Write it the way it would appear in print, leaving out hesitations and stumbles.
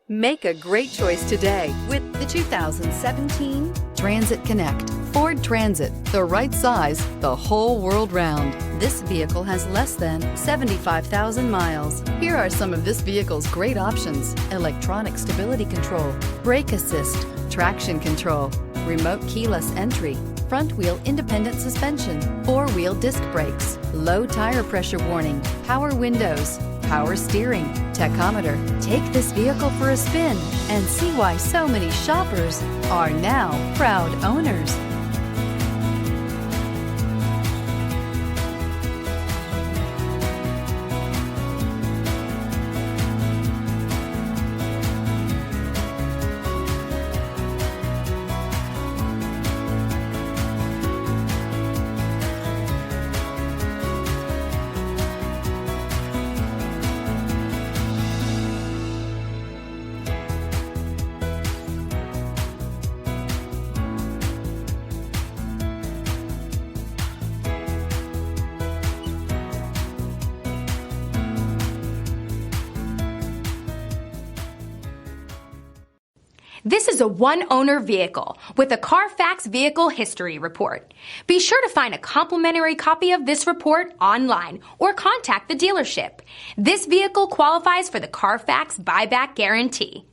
Make a great choice today with the 2017 Transit Connect. Ford Transit, the right size, the whole world round. This vehicle has less than 75,000 miles. Here are some of this vehicle's great options: electronic stability control, brake assist, traction control, remote keyless entry, front wheel independent suspension, four-wheel disc brakes, low tire pressure warning, power windows, power steering, tachometer. Take this vehicle for a spin and see why so many shoppers are now proud owners. This is a one-owner vehicle with a Carfax Vehicle History Report. Be sure to find a complimentary copy of this report online or contact the dealership. This vehicle qualifies for the Carfax Buyback Guarantee.